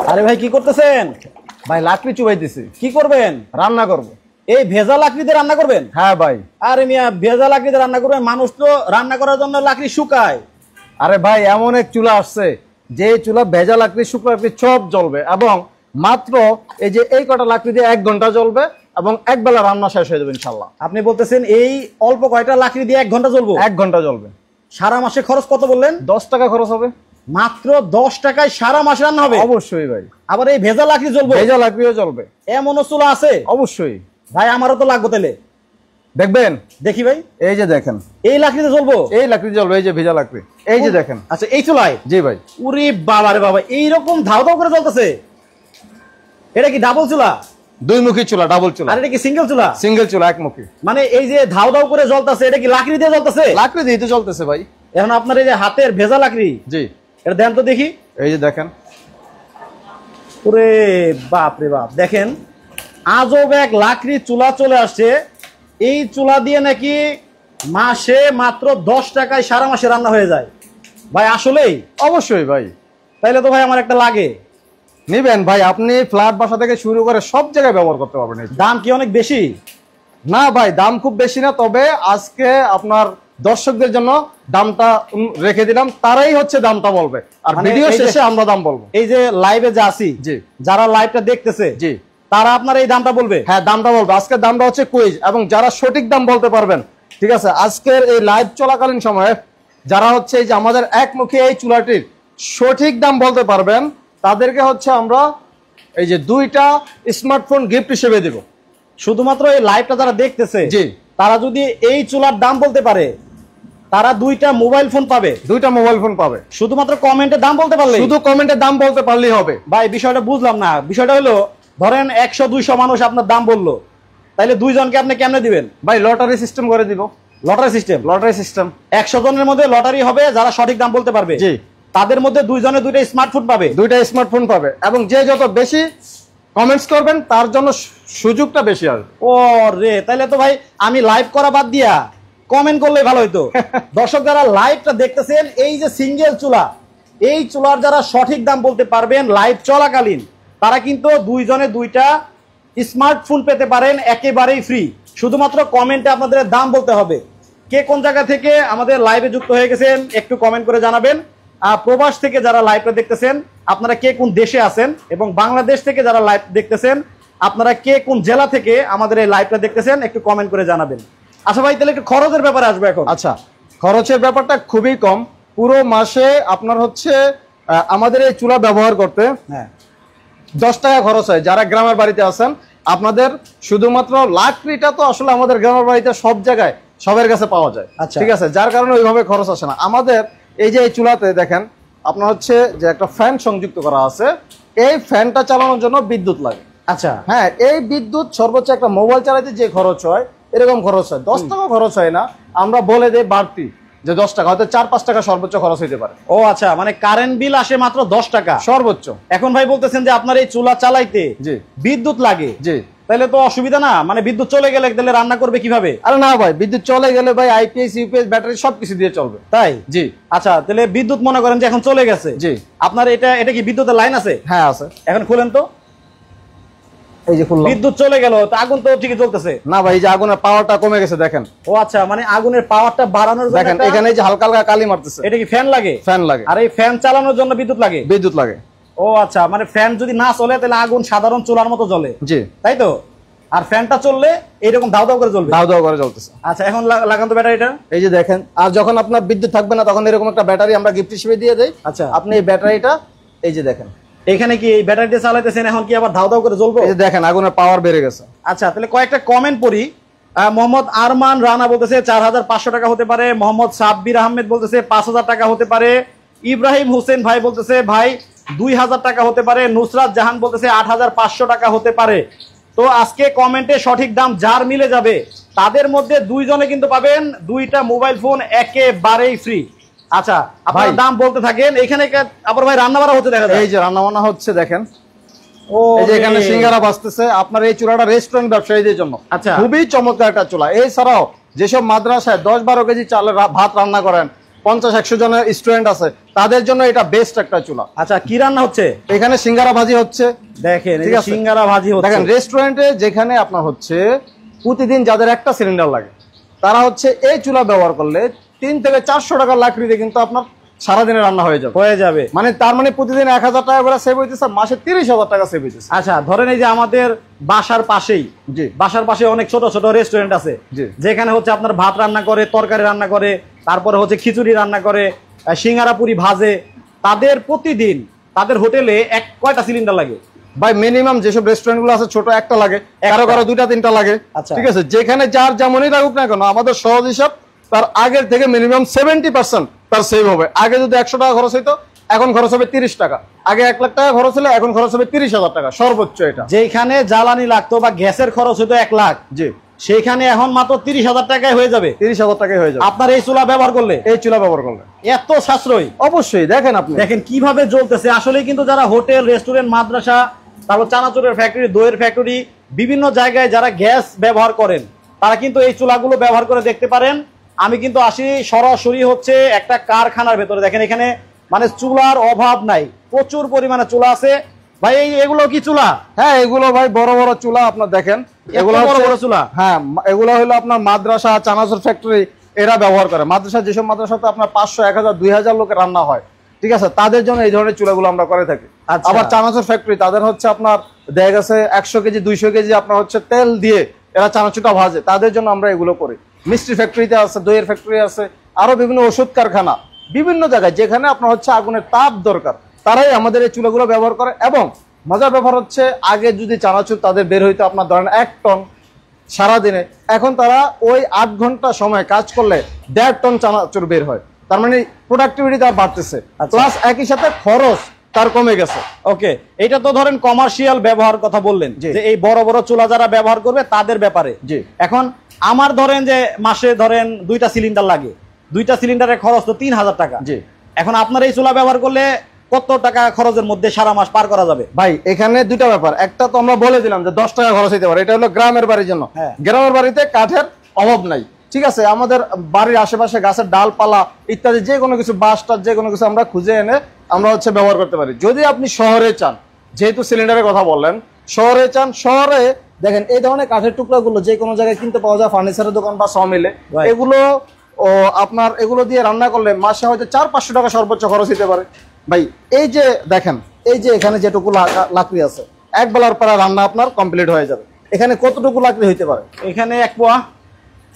আরে ভাই কি করতেছেন? ভাই লাকড়ি চুবাইতেছি। কি করবেন? রান্না করব। এই ভেজা লাকড়িতে রান্না করবেন? হ্যাঁ ভাই। আরে মিয়া, ভেজা লাকড়িতে রান্না করবেন? মানুষ তো রান্না করার জন্য লাকড়ি শুকায়। আরে ভাই এমন এক চুলা আসছে যে চুলা ভেজা লাকড়ি শুকনো লাকড়ি সব জ্বলবে এবং মাত্র এই যে এই কটা লাকড়ি দিয়ে 1 ঘন্টা জ্বলবে এবং এক বেলা রান্না শেষ হয়ে যাবে ইনশাল্লাহ। আপনি বলতেছেন এই অল্প কয়টা লাকড়ি দিয়ে 1 ঘন্টা জ্বলবো? 1 ঘন্টা জ্বলবে। সারা মাসে খরচ কত বললেন? 10 টাকা খরচ হবে। মাত্র 10 টাকায় সারা মাস রান্না হবে? অবশ্যই ভাই। আবার এই ভেজা লাকড়ি জ্বলবে? ভেজা লাকড়িও জ্বলবে। এমনও চুলা আছে? অবশ্যই ভাই, আমারও তো লাগবে তাহলে। দেখবেন? দেখি ভাই। এই যে দেখেন, এই লাকড়িতে জ্বলবো? এই লাকড়ি জ্বলবে, এই যে ভেজা লাকড়ি, এই যে দেখেন। আচ্ছা, এই চুলায়? জি ভাই। উরে বাবা রে বাবা, এইরকম ধাও ধাও করে জ্বলতেছে। এটা কি ডাবল চুলা? 2 মুখী চুলা, ডাবল চুলা। আর এটা কি সিঙ্গেল চুলা? সিঙ্গেল চুলা, 1 মুখী। মানে এই যে ধাও ধাও করে জ্বলতেছে, এটা কি লাকড়ি দিয়ে জ্বলতেছে? লাকড়ি দিয়ে তো জ্বলতেছে ভাই। এখন আপনার এই যে হাতের ভেজা লাকড়ি, জি, এটা দেন তো দেখি। এই যে দেখেন। ওরে বাপ রে বাপ, দেখেন আজব এক লাকড়ি চুলা চলে আসছে। এই চুলা দিয়ে নাকি মাসে মাত্র 10 টাকায় সারা মাসে রান্না হয়ে যায়। ভাই আসলেই? অবশ্যই ভাই। তাইলে তো ভাই আমার একটা লাগে। নিবেন ভাই, আপনি ফ্ল্যাট বাসা থেকে শুরু করে সব জায়গায় ব্যবহার করতে পারবেন। দাম কি অনেক বেশি? না ভাই, দাম খুব বেশি না, তবে আজকে আপনার দর্শকদের জন্য দামটা রেখে দিলাম, তারাই হচ্ছে দামটা বলবে, আর ভিডিও শেষে আমরা দাম বলবো। এই যে লাইভে যা আছি, জি, যারা লাইভটা দেখতেছে, জি, তারা আপনার এই দামটা বলবে? হ্যাঁ, দামটা বলবে। আজকের দামটা হচ্ছে কুইজ, এবং যারা সঠিক দাম বলতে পারবেন, ঠিক আছে, আজকের এই লাইভ চলাকালীন সময়ে যারা হচ্ছে এই যে আমাদের একমুখী এই চুলাটির সঠিক দাম বলতে পারবেন, তাদেরকে হচ্ছে আমরা এই যে 2টা স্মার্টফোন গিফট হিসেবে দেব। শুধুমাত্র এই লাইভটা যারা দেখতেছে, জি, তারা যদি এই চুলার দাম বলতে পারে, তারা 2টা মোবাইল ফোন পাবে। 2টা মোবাইল ফোন পাবে শুধুমাত্র কমেন্টে দাম বলতে পারলে? শুধু কমেন্টে দাম বলতে পারলেই হবে। ভাই বিষয়টা বুঝলাম না। বিষয়টা হলো, ধরেন 100-200 মানুষ আপনার দাম বললো, তাইলে 2 জনকে আপনি কেমনে দিবেন? ভাই লটারি সিস্টেম করে দিব। Lottery system? Lottery system. 100 জনের মধ্যে লটারি হবে, যারা সঠিক দাম বলতে পারবে। জি, তাদের মধ্যে 2 জনে 2টা স্মার্টফোন পাবে। 2টা স্মার্টফোন পাবে, এবং যে যত বেশি কমেন্টস করবেন তার জন্য সুযোগটা বেশি আসবে। ও রে, তাইলে তো ভাই আমি লাইভ করা বাদ দিয়া কমেন্ট করলে ভালো হইতো। দর্শক যারা লাইভটা দেখতেছেন, এই যে সিঙ্গেল চুলা, এই চুলার যারা সঠিক দাম বলতে পারবেন লাইভ চলাকালীন, তারা কিন্তু 2 জনে 2টা স্মার্টফোন পেতে পারেন একেবারেই ফ্রি। শুধুমাত্র কমেন্টে আপনাদের দাম বলতে হবে। কে কোন জায়গা থেকে আমাদের লাইভে যুক্ত হয়ে গেছেন একটু কমেন্ট করে জানাবেন। প্রবাস থেকে যারা লাইভটা দেখতেছেন, আপনারা কে কোন দেশে আছেন, এবং বাংলাদেশ থেকে যারা লাইভ দেখতেছেন, আপনারা কে কোন জেলা থেকে আমাদের এই লাইভটা দেখতেছেন একটু কমেন্ট করে জানাবেন। আচ্ছা ভাই, তাহলে একটু খরচের ব্যাপারে আসবে এখন। আচ্ছা, খরচের ব্যাপারটা খুবই কম। পুরো মাসে আপনার হচ্ছে আমাদের এই চুলা ব্যবহার করতে 10 টাকা খরচ হয়। যারা গ্রামের বাড়িতে আছেন, আপনাদের শুধুমাত্র লাকড়িটা তো আসলে আমাদের গ্রামের বাড়িতে সব জায়গায় সবার কাছে পাওয়া যায়, ঠিক আছে, যার কারণে ওইভাবে খরচ আসে না। আমাদের এই যে এই চুলাতে দেখেন আপনার হচ্ছে যে একটা ফ্যান সংযুক্ত করা আছে, এই ফ্যানটা চালানোর জন্য বিদ্যুৎ লাগে। আচ্ছা, হ্যাঁ, এই বিদ্যুৎ সর্বোচ্চ একটা মোবাইল চালাতে যে খরচ হয়, এরকম খরচ হয়। 10 টাকা খরচ হয় না, আমরা বলে দেই বাড়তি যে 10 টাকা, হয়তো 4-5 টাকা সর্বোচ্চ খরচ হইতে পারে। ও আচ্ছা, মানে কারেন্ট বিল আসে মাত্র 10 টাকা সর্বোচ্চ। এখন ভাই বলতেছেন যে আপনার এই চুলা চালাইতে জি বিদ্যুৎ লাগে? জি। তাহলে তো অসুবিধা না? মানে বিদ্যুৎ চলে গেলে তাহলে রান্না করবে কিভাবে? আরে না ভাই, বিদ্যুৎ চলে গেলে ভাই আইপিএস ইউপিএস ব্যাটারি সবকিছু দিয়ে চলবে। তাই? জি। আচ্ছা, তাহলে বিদ্যুৎ মনে করেন যে এখন চলে গেছে। জি। আপনার এটা কি বিদ্যুতের লাইন আছে? হ্যাঁ আছে। এখন খুলেন তো। এই যে খুললাম। বিদ্যুৎ চলে গেল, তো আগুন তো ঠিকই জ্বলতেছে। না ভাই, এই যে আগুনের পাওয়ারটা কমে গেছে দেখেন। ও আচ্ছা, মানে আগুনের পাওয়ারটা বাড়ানোর জন্য দেখেন এখানে যে হালকা হালকা কালি মারতেছে, এটা কি ফ্যান লাগে? ফ্যান লাগে। আর এই ফ্যান চালানোর জন্য বিদ্যুৎ লাগে? বিদ্যুৎ লাগে। ও আচ্ছা, মানে ফ্যান যদি না চলে তাহলে আগুন সাধারণ চুলার মতো জ্বলে? জি। তাই তো? আর ফ্যানটা চললে এইরকম দাও দাও করে জ্বলবে? দাও দাও করে জ্বলতেছে। আচ্ছা, এখন লাগান তো ব্যাটারিটা। এই যে দেখেন, আর যখন আপনার বিদ্যুৎ থাকবে না তখন এরকম একটা ব্যাটারি আমরা গিফট হিসেবে দিয়ে দেই। আচ্ছা, আপনি এই ব্যাটারিটা এই যে দেখেন, এখানে কি এই ব্যাটারি দিয়ে চালাইতেছেন, এখন কি আবার ধাও ধাও করে জ্বলবে? এই যে দেখেন আগুনের পাওয়ার বেড়ে গেছে। আচ্ছা, তাহলে কয়েকটা কমেন্ট পড়ি। মোহাম্মদ আরমান রানা বলতেছে 4500 টাকা হতে পারে। মোহাম্মদ সাব্বির আহমেদ বলতেছে 5000 টাকা হতে পারে। ইব্রাহিম হোসেন ভাই বলতেছে ভাই 2000 টাকা হতে পারে। নুসরাত জাহান বলতেছে 8500 টাকা হতে পারে। তো আজকে কমেন্টে সঠিক দাম যার মিলে যাবে তাদের মধ্যে 2 জনে কিন্তু পাবেন 2টা মোবাইল ফোন একেবারেই ফ্রি। আচ্ছা, আপনারা দাম বলতে থাকেন। এখানে আবার ভাই রান্না বান্না হচ্ছে দেখা যায়। এই যে রান্না বান্না হচ্ছে দেখেন। ও, এই যে এখানে সিঙ্গারা বাজতেছে। আপনার এই চুলাটা রেস্টুরেন্ট ব্যবসায়ীদের জন্য আচ্ছা খুবই চমৎকার একটা চুলা। এছাড়াও যেসব মাদ্রাসায় 10-12 কেজি চালের ভাত রান্না করেন, 50-100 জনের স্টুডেন্ট আছে, তাদের জন্য এটা বেস্ট একটা চুলা। আচ্ছা, কি রান্না হচ্ছে এখানে সিঙ্গারা ভাজি হচ্ছে, দেখেন সিঙ্গারা ভাজি হচ্ছে। দেখেন রেস্টুরেন্টে যেখানে আপনার হচ্ছে প্রতিদিন যাদের একটা সিলিন্ডার লাগে, তারা হচ্ছে এই চুলা ব্যবহার করলে 300 থেকে 400 টাকার লাকড়িতে কিন্তু আপনার সারাদিনে রান্না হয়ে যাবে। মানে তার মানে প্রতিদিন 1000 টাকা করে সেভ হইতেছে, মাসে 30,000 টাকা সেভ হইতেছে। আচ্ছা, ধরেন এই যে আমাদের বাসার পাশেই, বাসার পাশে অনেক ছোট ছোট রেস্টুরেন্ট আছে, যেখানে হচ্ছে আপনার ভাত রান্না করে, তরকারি রান্না করে, তারপরে হচ্ছে খিচুড়ি রান্না করে, সিঙ্গারা পুরি ভাজে। তাদের প্রতিদিন তাদের হোটেলে কয়টা সিলিন্ডার লাগে ভাই? মিনিমাম যেসব রেস্টুরেন্ট গুলো আছে ছোট একটা লাগে, কারো 2টা-3টা লাগে। ঠিক আছে, যেখানে যার যেমনই লাগুক না কেন, আমাদের সহজ হিসাব তার আগের থেকে মিনিমাম 70% তার সেভ হবে। আগে যদি 100 টাকা খরচ হইতো, এখন খরচ হবে 30 টাকা। আগে 1 লাখ টাকা খরচ হলে এখন খরচ হবে 30,000 টাকা সর্বোচ্চ। এটা যেখানে জ্বালানি লাগতো বা গ্যাসের খরচ হইতো 1 লাখ, সেখানে এখন মাত্র 30,000 টাকায় হয়ে যাবে। 30,000 টাকায় হয়ে যাবে আপনার এই চুলা ব্যবহার করলে। এত সাশ্রয়ী! অবশ্যই। দেখেন কিভাবে জ্বলতেছে। আসলে কিন্তু যারা হোটেল, রেস্টুরেন্ট, মাদ্রাসা, তারপর চানাচুরের ফ্যাক্টরি, দইয়ের ফ্যাক্টরি, বিভিন্ন জায়গায় যারা গ্যাস ব্যবহার করেন, তারা কিন্তু এই চুলাগুলো ব্যবহার করে দেখতে পারেন। আমি কিন্তু আসি সরাসরি হচ্ছে একটা কারখানার ভেতরে। দেখেন এখানে মানে চুলার অভাব নাই, প্রচুর পরিমাণে চুলা আছে। ভাই এগুলো কি চুলা? হ্যাঁ, এগুলো ভাই বড় বড় চুলা। আপনার দেখেন এগুলো বড় বড় চুলা। হ্যাঁ, এগুলো হলো আপনার মাদ্রাসা, চানাচুর ফ্যাক্টরি এরা ব্যবহার করে। মাদ্রাসা, যেসব মাদ্রাসাতে আপনার 500, 1000, 2000 লোকের রান্না হয়, ঠিক আছে, তাদের জন্য এই ধরনের চুলাগুলো আমরা করে থাকি। আবার চানাচুর ফ্যাক্টরি, তাদের হচ্ছে আপনার দেখা গেছে 100 কেজি 200 কেজি আপনার হচ্ছে তেল দিয়ে এরা চানাচুরটা ভাজে, তাদের জন্য আমরা এগুলো করি। মিষ্টি ফ্যাক্টরিতে আছে, দইয়ের ফ্যাক্টরি আছে, আরো বিভিন্ন ওষুধ কারখানা, বিভিন্ন জায়গায় যেখানে আপনার হচ্ছে আগুনের তাপ দরকার, তারাই আমাদের এই চুলাগুলো ব্যবহার করে। এবং মজার ব্যাপার হচ্ছে, আগে যদি চানাচুর তাদের বের হইতো আপনার ধরেন 1 টন সারাদিনে, এখন তারা ওই 8 ঘন্টা সময় কাজ করলে 1.5 টন চানাচুর বের হয়। তার মানে প্রোডাক্টিভিটি তার বাড়তেছে, প্লাস একই সাথে খরচ তার কমে গেছে। ওকে, এটা তো ধরেন কমার্শিয়াল ব্যবহার কথা বললেন, যে এই বড় বড় চুলা যারা ব্যবহার করবে তাদের ব্যাপারে। এখন আমার ধরেন যে মাসে ধরেন 2টা সিলিন্ডার লাগে, 2টা সিলিন্ডারের খরচ তো 3000 টাকা। এখন আপনার এই চুলা ব্যবহার করলে কত টাকা খরচের মধ্যে সারা মাস পার করা যাবে? ভাই এখানে দুইটা ব্যাপার। একটা তো আমরা বলে দিলাম যে 10 টাকা খরচ হইতে পারে, এটা হলো গ্রামের বাড়ির জন্য। গ্রামের বাড়িতে কাঠের অভাব নাই, ঠিক আছে, আমাদের বাড়ির আশেপাশে গাছের ডালপালা ইত্যাদি যে কোনো কিছু, বাঁশটার যে কোনো কিছু আমরা খুঁজে এনে আমরা হচ্ছে ব্যবহার করতে পারি। যদি আপনি শহরে চান, যেহেতু সিলিন্ডারের কথা বললেন, শহরে চান, শহরে দেখেন এই ধরনের কাঠের টুকরাগুলো যে কোনো জায়গায় কিনতে পাওয়া যায়, ফার্নিচারের দোকান বা সমিলে। এগুলো আপনার এগুলো দিয়ে রান্না করলে মাসে হয়তো 400-500 টাকা সর্বোচ্চ খরচ হতে পারে। ভাই এই যে দেখেন, এই যে এখানে যেটুকু লাকড়ি আছে, 1 বেলার পরে রান্না আপনার কমপ্লিট হয়ে যাবে। এখানে কতটুকু লাকড়ি হইতে পারে? এখানে 1 পোয়া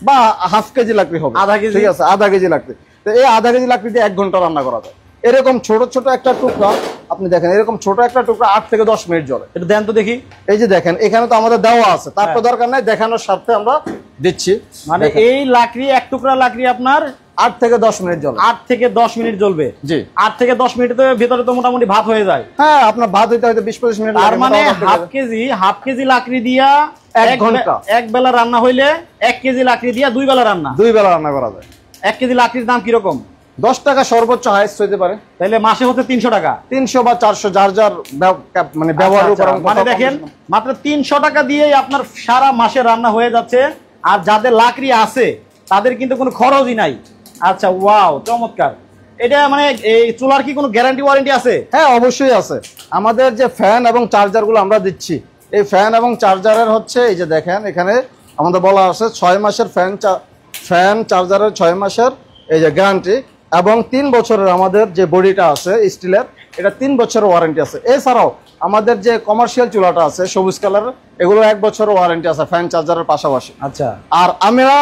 বা হাফ কেজি লাকড়ি হবে, আধা কেজি, ঠিক আছে, আধা কেজি লাকড়ি। তো এই আধা কেজি লাকড়ি দিয়ে 1 ঘন্টা রান্না করা যায়। এরকম ছোট ছোট একটা টুকরা আপনি দেখেন, এরকম ছোট একটা টুকরা 8 থেকে 10 মিনিট জ্বলে। এটা দেন তো দেখি। এই যে দেখেন, এখানে তো আমাদের দেওয়া আছে, তারপর দরকার নাই, দেখানোর স্বার্থে আমরা দিচ্ছি। মানে এই লাকড়ি, 1 টুকরা লাকড়ি আপনার 8 থেকে 10 মিনিট জ্বলবে। 8 থেকে 10 মিনিট জ্বলবে। জি, 8 থেকে 10 মিনিটের ভিতরে তো মোটামুটি ভাত হয়ে যায়। হ্যাঁ, আপনার ভাত হইতে হয়তো 20-25 মিনিট লাগে। তার মানে হাফ কেজি লাকড়ি দিয়া 1 ঘন্টা, 1 বেলা রান্না হইলে 1 কেজি লাকড়ি দিয়া 2 বেলা রান্না, 2 বেলা রান্না করা যায়। 1 কেজি লাকড়ির দাম কি রকম? 10 টাকা সর্বোচ্চ হাইস্ট হইতে পারে। তাহলে মাসে হচ্ছে 300 টাকা, 300 বা 400 যার যার মানে ব্যবহারের উপর। মানে দেখেন মাত্র 300 টাকা দিয়েই আপনার সারা মাসে রান্না হয়ে যাচ্ছে। আর যাদের লাকড়ি আছে তাদের কিন্তু কোনো খরচই নাই। আচ্ছা, ওয়াও, চমৎকার। এটা মানে এই চুলার কি কোনো গ্যারান্টি ওয়ারেন্টি আছে? হ্যাঁ, অবশ্যই আছে। আমাদের যে ফ্যান এবং চার্জার গুলো আমরা দিচ্ছি, এই ফ্যান এবং চার্জারের হচ্ছে এই যে দেখেন, এখানে আমাদের বলা আছে 6 মাসের ফ্যান চার্জারের 6 মাসের এই যে গ্যারান্টি, এবং 3 বছরের আমাদের যে বডিটা আছে স্টিলের, এটা 3 বছরের ওয়ারেন্টি আছে। এছাড়াও আমাদের যে কমার্শিয়াল চুলাটা আছে সবুজ কালারের, এগুলো 1 বছরের ওয়ারেন্টি আছে ফ্যান চার্জারের পাশাপাশি। আচ্ছা, আর আমরা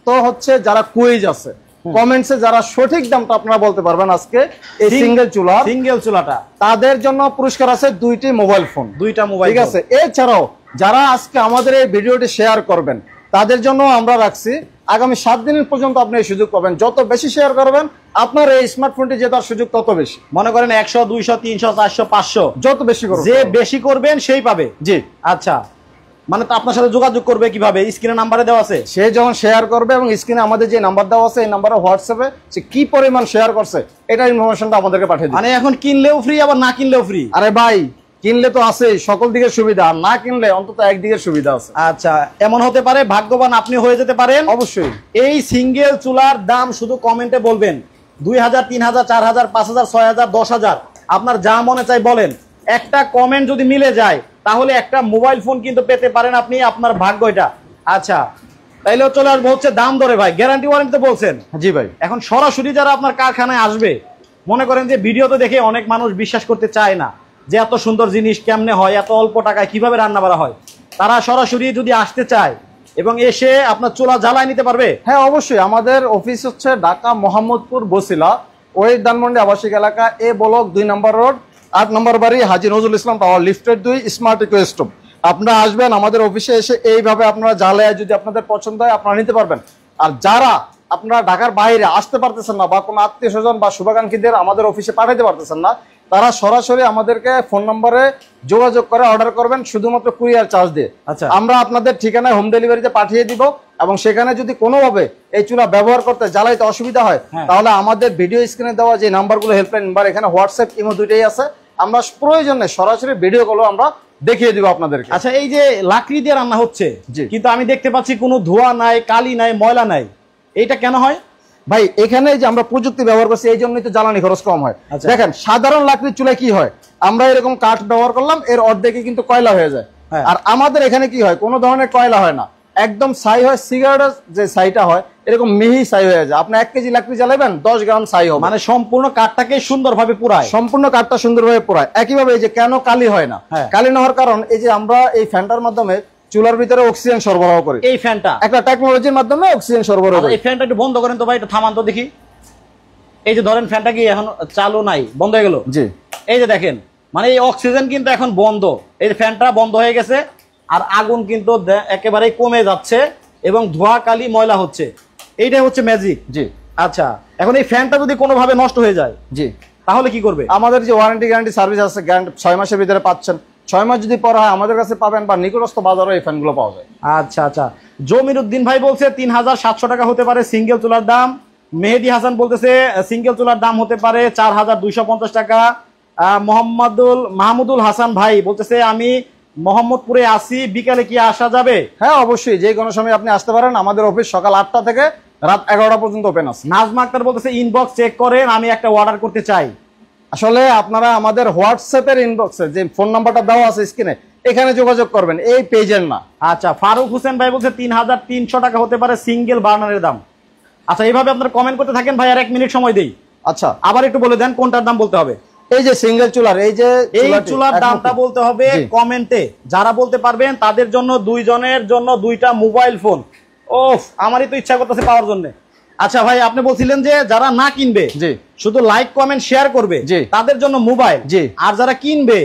তো হচ্ছে যারা কুইজ আছে, কমেন্টসে যারা সঠিক দামটা আপনারা বলতে পারবেন আজকে এই সিঙ্গেল চুলাটা, তাদের জন্য পুরস্কার আছে 2টি মোবাইল ফোন, 2টা মোবাইল, ঠিক আছে। এছাড়াও যারা আজকে আমাদের এই ভিডিওটি শেয়ার করবেন, তাদের জন্য আমরা রাখছি আগামী 7 দিনের পর্যন্ত আপনি এই সুযোগ পাবেন। যত বেশি শেয়ার করবেন আপনার এই স্মার্টফোনটি জেতার সুযোগ তত বেশি। মনে করেন 100, 200, 300, 400, 500 যত বেশি করবেন, যে বেশি করবেন সেই পাবে। জি, আচ্ছা, মানে তো আপনার সাথে যোগাযোগ করবে কিভাবে? স্ক্রিনে নাম্বারে দেওয়া আছে, সে যখন শেয়ার করবে এবং স্ক্রিনে আমাদের যে নাম্বার দেওয়া আছে এই নাম্বারে হোয়াটসঅ্যাপে সে কি পরিমাণ শেয়ার করছে এটা ইনফরমেশনটা আমাদেরকে পাঠিয়ে দিবে। মানে এখন কিনলেও ফ্রি, আবার না কিনলেও ফ্রি। আরে ভাই, কিনলে তো আছে সকল দিকের সুবিধা, আর না কিনলে অন্তত একদিকের সুবিধা আছে। আচ্ছা, এমন হতে পারে ভাগ্যবান আপনি হয়ে যেতে পারেন। অবশ্যই এই সিঙ্গেল চুলার দাম শুধু কমেন্টে বলবেন, 2000, 3000, 4000, 5000, 6000, 10000, আপনার যা মনে চাই বলেন। একটা কমেন্ট যদি মিলে যায় তাহলে একটা মোবাইল ফোন কিন্তু পেতে পারেন আপনি, আপনার ভাগ্য এটা। আচ্ছা, তাইলে চলে আসবো হচ্ছে দাম ধরে ভাই, গ্যারান্টি ওয়ারেন্টি তো বলছেন। জি ভাই। এখন সরাসরি যারা আপনার কারখানায় আসবে, মনে করেন যে ভিডিওতে দেখে অনেক মানুষ বিশ্বাস করতে চায় না যে এত সুন্দর জিনিস কেমনে হয়, এত অল্প টাকায় কিভাবে রান্না করা হয়। তারা সরাসরি যদি আসতে চায় এবং এসে আপনার চুলা জ্বালায় নিতে পারবে। হ্যাঁ অবশ্যই, আমাদের অফিস হচ্ছে ঢাকা মোহাম্মদপুর বসিলা, ওই ধানমন্ডি আবাসিক এলাকা, এ ব্লক 2 নম্বর রোড, 8 নম্বর বাড়ি, Haji Nazrul Islam tower, lifted 2, smart eco stove. আপনারা আসবেন আমাদের অফিসে, এসে এইভাবে আপনারা জ্বালায় যদি আপনাদের পছন্দ হয় আপনারা নিতে পারবেন। আর যারা আপনারা ঢাকার বাইরে আসতে পারতেছেন না, বা কোনো আত্মীয় স্বজন বা শুভাকাঙ্ক্ষীদের আমাদের অফিসে পাঠাতে পারতেছেন না, তারা সরাসরি আমাদেরকে ফোন নম্বরে যোগাযোগ করে অর্ডার করবেন, শুধুমাত্র কুরিয়ার চার্জ দিয়ে। আচ্ছা, আমরা আপনাদের ঠিকানায় হোম ডেলিভারিতে পাঠিয়ে দিব। এবং সেখানে যদি কোনোভাবে এই চুলা ব্যবহার করতে জ্বালাইতে অসুবিধা হয়, তাহলে আমাদের ভিডিও স্ক্রিনে দেওয়া যে নাম্বারগুলো, হেল্পলাইন নাম্বার, এখানে হোয়াটসঅ্যাপ, ইমো দুইটাই আছে। আমরা প্রয়োজনে সরাসরি ভিডিও কলও আমরা দেখিয়ে দিব আপনাদেরকে। আচ্ছা, এই যে লাকড়ি দিয়ে রান্না হচ্ছে, জি, কিন্তু আমি দেখতে পাচ্ছি কোনো ধোঁয়া নাই, কালি নাই, ময়লা নাই, এইটা কেন হয় ভাই? এখানে যে আমরা প্রযুক্তি ব্যবহার করছি এই জন্যই তো জ্বালানি খরচ কম হয়। দেখেন সাধারণ লাকড়ির চুলায় কি হয়, আমরা এরকম কাঠ ব্যবহার করলাম, এর অর্ধেকে কিন্তু কয়লা হয়ে যায়। আর আমাদের এখানে কি হয়, কোনো ধরনের কয়লা হয় না, একদম ছাই হয়। সিগারেটের যে ছাইটা হয় এরকম মিহি ছাই হয়ে যায়। আপনি 1 কেজি লাকড়ি জ্বালাবেন 10 গ্রাম ছাই হবে, মানে সম্পূর্ণ কাঠটাকে সুন্দরভাবে পুরায়, সম্পূর্ণ কাঠটা সুন্দরভাবে পুরায়। একইভাবে এই যে কেন কালি হয় না, কালি না হওয়ার কারণ এই যে আমরা এই ফ্যানটার মাধ্যমে চুলার ভিতরে অক্সিজেন সরবরাহ করি। এই ফ্যানটা একটা টেকনোলজির মাধ্যমে অক্সিজেন সরবরাহ করি। এই ফ্যানটা একটু বন্ধ করেন তো ভাই, একটু থামান তো দেখি। এই যে ধরেন ফ্যানটা কি এখন চালু নাই, বন্ধ হয়ে গেল? জি, এই যে দেখেন, মানে এই অক্সিজেন কিন্তু এখন বন্ধ, এই যে ফ্যানটা বন্ধ হয়ে গেছে, আর আগুন কিন্তু একেবারেই কমে যাচ্ছে এবং ধোঁয়া কালি ময়লা হচ্ছে। এইটাই হচ্ছে ম্যাজিক। জি। আচ্ছা, এখন এই ফ্যানটা যদি কোনোভাবে নষ্ট হয়ে যায়, জি, তাহলে কি করবে? আমাদের যে ওয়ারেন্টি গ্যারান্টি সার্ভিস আছে, 6 মাসের ভিতরে পাচ্ছেন। 6 মাস যদি পরে হয় আমাদের কাছে পাবেন, বা নিকটস্থ বাজারে এই ফ্যানগুলো পাওয়া যায়। আচ্ছা আচ্ছা, জমির উদ্দিন ভাই বলছে 3700 টাকা হতে পারে সিঙ্গেল চুলার দাম। মেহেদি হাসান বলতেছে সিঙ্গেল চুলার দাম হতে পারে 4250 টাকা। মাহমুদুল হাসান ভাই বলতেছে আমি মোহাম্মদপুরে আসি, বিকালে কি আসা যাবে? হ্যাঁ অবশ্যই, যে কোনো সময় আপনি আসতে পারেন। আমাদের অফিস সকাল 8টা থেকে রাত 11টা পর্যন্ত ওপেন আছে। নাজমা আক্তার বলতেছে ইনবক্স চেক করেন, আমি একটা অর্ডার করতে চাই। আসলে আপনারা আমাদের হোয়াটসঅ্যাপের ইনবক্সে যে ফোন নাম্বারটা দেওয়া আছে স্ক্রিনে, এখানে যোগাযোগ করবেন, এই পেজের না। আচ্ছা, ফারুক হোসেন ভাই বলছে 3300 টাকা হতে পারে সিঙ্গেল বার্নারের দাম। আচ্ছা, এইভাবে আপনারা কমেন্ট করতে থাকেন ভাই, আর 1 মিনিট সময় দেই। আচ্ছা, আবার একটু বলে দেন কোনটার দাম বলতে হবে। এই যে সিঙ্গেল চুলার, এই যে এই চুলার দামটা বলতে হবে কমেন্টে। যারা বলতে পারবেন তাদের জন্য 2 জনের জন্য 2টা মোবাইল ফোন। ওফ, আমারই তো ইচ্ছা করতেছে পাওয়ার জন্য। আচ্ছা ভাই, আপনি বলছিলেন যে যারা না কিনবে, জি, শুধু লাইক কমেন্ট শেয়ার করবে, জি, তাদের জন্য মোবাইল, জি, আর যারা কিনবে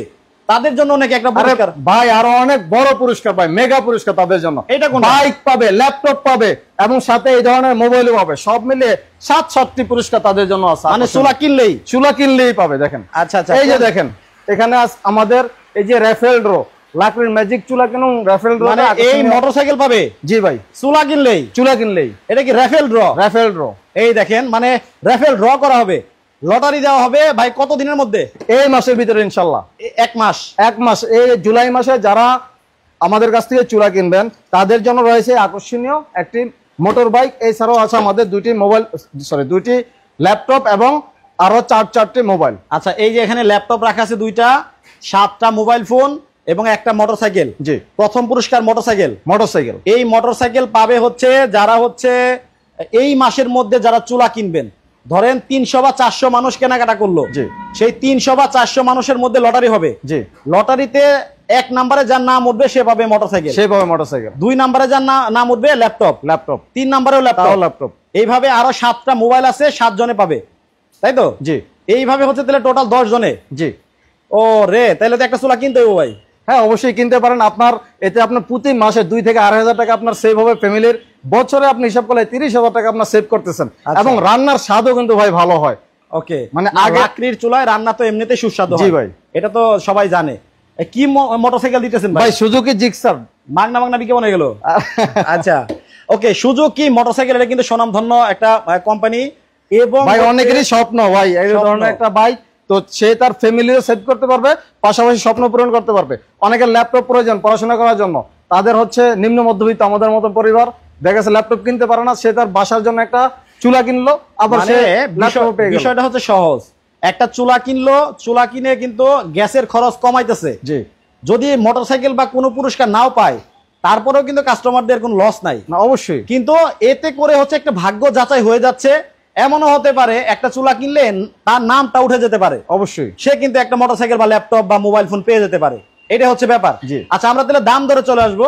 তাদের জন্য নাকি একটা পুরস্কার। ভাই আরো অনেক বড় পুরস্কার পায়, মেগা পুরস্কার তাদের জন্য। এটা কোন বাইক পাবে, ল্যাপটপ পাবে, এবং সাথে এই ধরনের মোবাইলও পাবে। সব মিলে 7-7টি পুরস্কার তাদের জন্য আছে। মানে চুলা কিনলেই পাবে। দেখেন, আচ্ছা আচ্ছা, এই যে দেখেন এখানে আমাদের এই যে রাফেল ড্র লাকড়ির ম্যাজিক চুলা, কেন রাফেল ড্র, মানে এই মোটরসাইকেল পাবে। জি ভাই, চুলা কিনলেই। এটা কি রাফেল ড্র? এই দেখেন, মানে রাফেল ড্র করা হবে, লটারি দেওয়া হবে ভাই। কত দিনের মধ্যে? এই মাসের ভিতরে ইনশাল্লাহ। 1 মাস। এই জুলাই মাসে যারা আমাদের কাছ থেকে চুলা কিনবেন তাদের জন্য রয়েছে আকর্ষণীয় একটি মোটর বাইক। এছাড়াও আছে আমাদের 2টি ল্যাপটপ এবং আরো 4টি মোবাইল। আচ্ছা, এই যে এখানে ল্যাপটপ রাখা আছে 2টা, 7টা মোবাইল ফোন এবং একটা মোটরসাইকেল। জি, প্রথম পুরস্কার মোটরসাইকেল। এই মোটরসাইকেল পাবে হচ্ছে যারা হচ্ছে এই মাসের মধ্যে যারা চুলা কিনবেন। ধরেন 300 বা 400 মানুষ কেনাকাটা করলো, সেই 300 বা 400 মানুষের মধ্যে লটারি হবে। লটারিতে 1 নম্বরে যার নাম উঠবে সে পাবে মোটরসাইকেল। 2 নম্বরে যার নাম উঠবে ল্যাপটপ। 3 নম্বরেও ল্যাপটপ। এইভাবে আরো 7টা মোবাইল আছে, 7 জনে পাবে, তাই তো? জি, এইভাবে হচ্ছে তাহলে টোটাল 10 জনে। জি, ও রে, তাহলে তো একটা চুলা কিনতে হবে ভাই। হ্যাঁ অবশ্যই কিনতে পারেন। এতে আপনার প্রতি মাসে 2 থেকে 2.5 টাকা আপনার সেভ হবে ফ্যামিলির। বছরে আপনি হিসাব করলে 30,000 টাকা আপনার সেভ করতেছেন। এবং রান্নার স্বাদও কিন্তু ভাই ভালো হয়। ওকে, মানে লাকড়ির চুলায় রান্না তো এমনিতেই সুস্বাদু হয়। জি ভাই, এটা তো সবাই জানে। কি মোটরসাইকেল দিতেছেন ভাই? Suzuki Gixxer. মাগনা বিকে মনে গেল। আচ্ছা, ওকে, সুজুকি মোটরসাইকেল, এটা কিন্তু স্বনামধন্য একটা কোম্পানি। এবং ভাই অনেকেরই স্বপ্ন ভাই এই ধরনের একটা বাইক, তো সে তার ফ্যামিলিও সেভ করতে পারবে, পাশাপাশি স্বপ্ন পূরণ করতে পারবে। অনেকের ল্যাপটপ প্রয়োজন পড়াশোনা করার জন্য, তাদের হচ্ছে নিম্ন মধ্যবিত্ত আমাদের মতো পরিবার, দেখা গেছে ল্যাপটপ কিনতে পারে না, সে তার বাসার জন্য একটা চুলা কিনলো, আবার সে বিষয়টা হচ্ছে সহজ। একটা চুলা কিনলো, চুলা কিনে কিন্তু গ্যাসের খরচ কমাইতেছে। জি, যদি মোটরসাইকেল বা কোনো পুরস্কার নাও পায় তারপরেও কিন্তু কাস্টমারদের কোনো লস নাই না, অবশ্যই। কিন্তু এতে করে হচ্ছে একটা ভাগ্য যাচাই হয়ে যাচ্ছে। এমনও হতে পারে একটা চুলা কিনলে তার নামটা উঠে যেতে পারে, অবশ্যই সে কিন্তু একটা মোটরসাইকেল বা ল্যাপটপ বা মোবাইল ফোন পেয়ে যেতে পারে। এটা হচ্ছে ব্যাপার। আচ্ছা, আমরা তাহলে দাম ধরে চলে আসবো।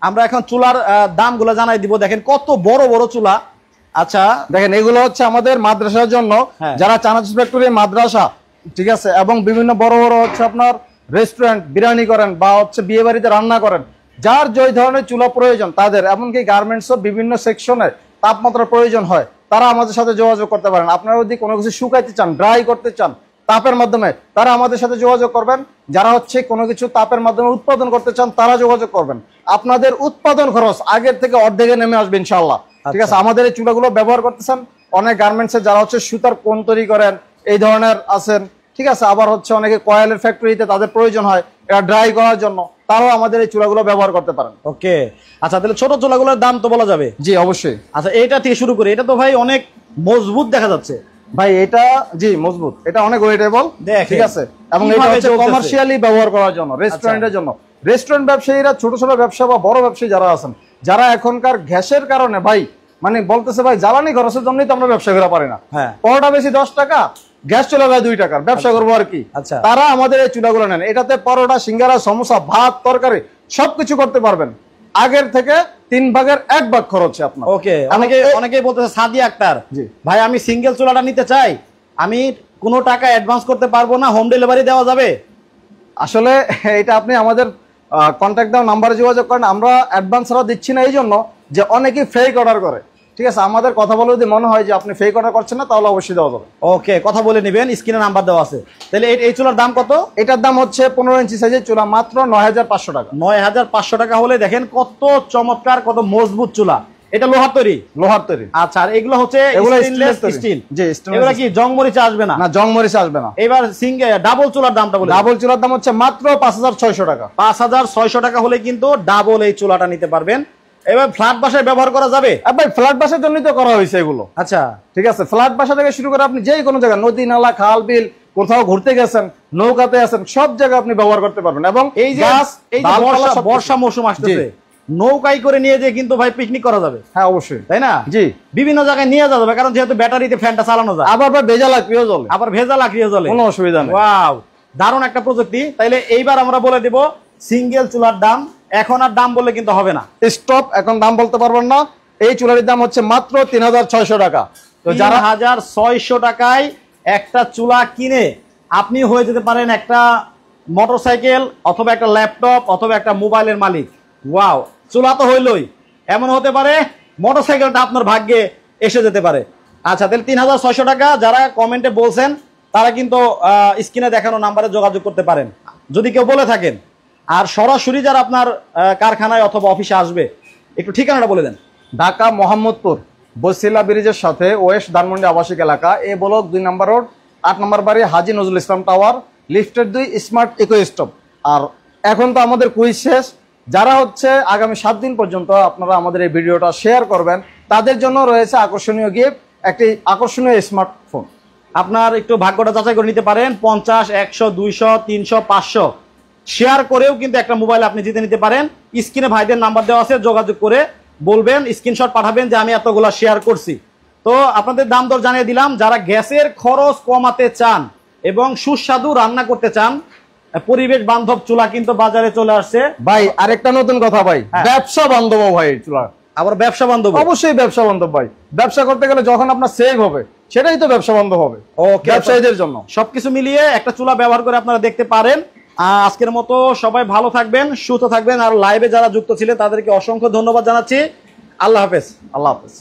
আমরা এখন চুলার দামগুলো জানাই দিব। দেখেন কত বড় বড় চুলা। আচ্ছা দেখেন, এগুলো হচ্ছে আমাদের মাদ্রাসার জন্য, যারা চানাচুর ফ্যাক্টরি, মাদ্রাসা, ঠিক আছে, এবং বিভিন্ন বড় বড় হচ্ছে আপনার রেস্টুরেন্ট, বিরিয়ানি করেন বা হচ্ছে বিয়ে বাড়িতে রান্না করেন, যার যে ধরনের চুলা প্রয়োজন তাদের, এমনকি গার্মেন্টসও বিভিন্ন সেকশনে তাপমাত্রার প্রয়োজন হয়, তারা আমাদের সাথে যোগাযোগ করতে পারেন। আপনারা যদি কোনো কিছু শুকাইতে চান, ড্রাই করতে চান তাপের মাধ্যমে, তারা আমাদের সাথে যোগাযোগ করবেন। যারা হচ্ছে কোনো কিছু তাপের মাধ্যমে উৎপাদন করতে চান, তারা যোগাযোগ করবেন। আপনাদের উৎপাদন খরচ আগের থেকে অর্ধেকে নেমে আসবে ইনশাআল্লাহ। ঠিক আছে, আমাদের এই চুলাগুলো ব্যবহার করতেছেন অনেক গার্মেন্টসে, যারা হচ্ছে সুতার কোন তৈরি করেন, এই ধরনের আছেন, ঠিক আছে, আবার হচ্ছে অনেকে কয়েলের ফ্যাক্টরিতে তাদের প্রয়োজন হয় এটা ড্রাই করার জন্য, তারাও আমাদের এই চুলাগুলো ব্যবহার করতে পারেন। ওকে, আচ্ছা তাহলে ছোট চুলাগুলোর দাম তো বলা যাবে? জি অবশ্যই। আচ্ছা, এইটা থেকে শুরু করি। এটা তো ভাই অনেক মজবুত দেখা যাচ্ছে ভাই। এটা জি মজবুত, এটা অনেক ওয়েটেবল, ঠিক আছে, এবং এটা হচ্ছে কমার্শিয়ালি ব্যবহার করার জন্য, রেস্টুরেন্টের জন্য। রেস্টুরেন্ট ব্যবসায়ীরা, ছোট ছোট ব্যবসা বা বড় ব্যবসায়ী যারা আছেন, যারা এখনকার গ্যাসের কারণে ভাই মানে বলতেছে ভাই জ্বালানি খরচের জন্যই তো আমরা ব্যবসা করা পারি না, পরোটা বেশি 10 টাকা, গ্যাস চলে যায় 2 টাকার, ব্যবসা করবো আর কি। তারা আমাদের এই চুলাগুলো নেন, এটাতে পরোটা, সিঙ্গারা, সমোসা, ভাত, তরকারি সবকিছু করতে পারবেন। আগের থেকে 3 ভাগের 1 ভাগ খরচ আপনার। ওকে, অনেকেই বলতেছে সাদিয়া আক্তার, ভাই আমি সিঙ্গেল চুলাটা নিতে চাই, আমি কোনো টাকা অ্যাডভান্স করতে পারবো না, হোম ডেলিভারি দেওয়া যাবে? আসলে এটা আপনি আমাদের কন্ট্যাক্ট দেওয়া নাম্বারে যোগাযোগ করেন। আমরা অ্যাডভান্স ছাড়া দিচ্ছি না এই জন্য যে অনেকেই ফেক অর্ডার করে, ঠিক আছে। আমাদের কথা বলে যদি মনে হয় যে আপনি ফেক অর্ডার করছেন না, তাহলে অবশ্যই দেওয়া যাবে। ওকে, কথা বলে নেবেন, স্ক্রিনে নাম্বার দেওয়া আছে। তাহলে এই চুলার দাম কত? এটার দাম হচ্ছে 15 ইঞ্চি সাইজের চুলা, মাত্র 9500 টাকা। 9500 টাকা হলে দেখেন কত চমৎকার, কত মজবুত চুলা। এটা লোহার তৈরি? লোহার তৈরি। আচ্ছা, আর এগুলো হচ্ছে স্টিল? জি, এগুলো কি জং মরিচা আসবে না? না, জং মরিচা আসবে না। এবার ডাবল চুলার দামটা বলে। ডাবল চুলার দাম হচ্ছে মাত্র 5600 টাকা। 5600 টাকা হলে কিন্তু ডাবল এই চুলাটা নিতে পারবেন। এবার ফ্ল্যাট বাসায় ব্যবহার করা যাবে? ভাই ফ্ল্যাট বাসার জন্যই তো করা হয়েছে এগুলো। আচ্ছা ঠিক আছে, ফ্ল্যাট বাসা থেকে শুরু করে আপনি যে কোনো জায়গায়, নদী, নালা, খাল, বিল, কোথাও ঘুরতে গেছেন, নৌকাতে আছেন, সব জায়গায় আপনি ব্যবহার করতে পারবেন। এবং এই যে বর্ষা মৌসুম আসতেছে, নৌকায় করে নিয়ে যে কিন্তু ভাই পিকনিক করা যাবে। হ্যাঁ অবশ্যই, তাই না? জি, বিভিন্ন জায়গায় নিয়ে যাওয়া যাবে, কারণ যেহেতু ব্যাটারিতে ফ্যানটা চালানো যায়। আবার ভেজা লাকড়িও জ্বলে, কোনো অসুবিধা নেই। ওয়াও, দারুণ একটা প্রযুক্তি। তাইলে এইবার আমরা বলে দিব সিঙ্গেল চুলার দাম। এখন আর দাম বললে কিন্তু হবে না, স্টপ, এখন দাম বলতে পারবেন না। এই চুলার দাম হচ্ছে মাত্র 3600 টাকা। তো 3600 টাকায় একটা চুলা কিনে আপনি হয়ে যেতে পারেন একটা মোটরসাইকেল অথবা একটা ল্যাপটপ অথবা একটা মোবাইলের মালিক। ওয়াও, চুলা তো হইলই, এমন হতে পারে মোটরসাইকেলটা আপনার ভাগ্যে এসে যেতে পারে। আচ্ছা, তাহলে 3600 টাকা। যারা কমেন্টে বলছেন তারা কিন্তু স্ক্রিনে দেখানো নাম্বারে যোগাযোগ করতে পারেন যদি কেউ বলে থাকেন। আর সরাসরি যারা আপনার কারখানায় অথবা অফিসে আসবে, একটু ঠিকানাটা বলে দেন। ঢাকা মোহাম্মদপুর বসিলা ব্রিজের সাথে ওয়েস্ট ধানমন্ডি আবাসিক এলাকা, এ ব্লক 2 নম্বর রোড, 8 নম্বর বাড়ি, হাজী নজরুল ইসলাম টাওয়ার, লিফটের 2, স্মার্ট ইকো স্টপ। আর এখন তো আমাদের কুইজ শেষ, যারা হচ্ছে আগামী 7 দিন পর্যন্ত আপনারা আমাদের এই ভিডিওটা শেয়ার করবেন, তাদের জন্য রয়েছে আকর্ষণীয় গিফট, একটি আকর্ষণীয় স্মার্টফোন। আপনার একটু ভাগ্যটা যাচাই করে নিতে পারেন। 50, 100, 200, 300, 500 শেয়ার করেও কিন্তু একটা মোবাইল আপনি জিতে নিতে পারেন। স্ক্রিনে ভাইদের নাম্বার দেওয়া আছে, যোগাযোগ করে বলবেন, স্ক্রিনশট পাঠাবেন যে আমি এতগুলা শেয়ার করছি। তো আপনাদের দাম দর জানিয়ে দিলাম। যারা গ্যাসের খরচ কমাতে চান এবং সুস্বাদু রান্না করতে চান, পরিবেশ বান্ধব চুলা কিন্তু বাজারে চলে আসছে। ভাই আরেকটা নতুন কথা ভাই, ব্যবসা বান্ধব ভাই চুলা। আবার ব্যবসা বান্ধব? অবশ্যই ব্যবসা বান্ধব ভাই। ব্যবসা করতে গেলে যখন আপনার সেভ হবে, সেটাই তো ব্যবসা বান্ধব হবে ব্যবসায়ীদের জন্য। সবকিছু মিলিয়ে একটা চুলা ব্যবহার করে আপনারা দেখতে পারেন। আজকের মতো সবাই ভালো থাকবেন, সুস্থ থাকবেন। আর লাইভে যারা যুক্ত ছিলেন তাদেরকে অসংখ্য ধন্যবাদ জানাচ্ছি। আল্লাহ হাফেজ। আল্লাহ হাফেজ।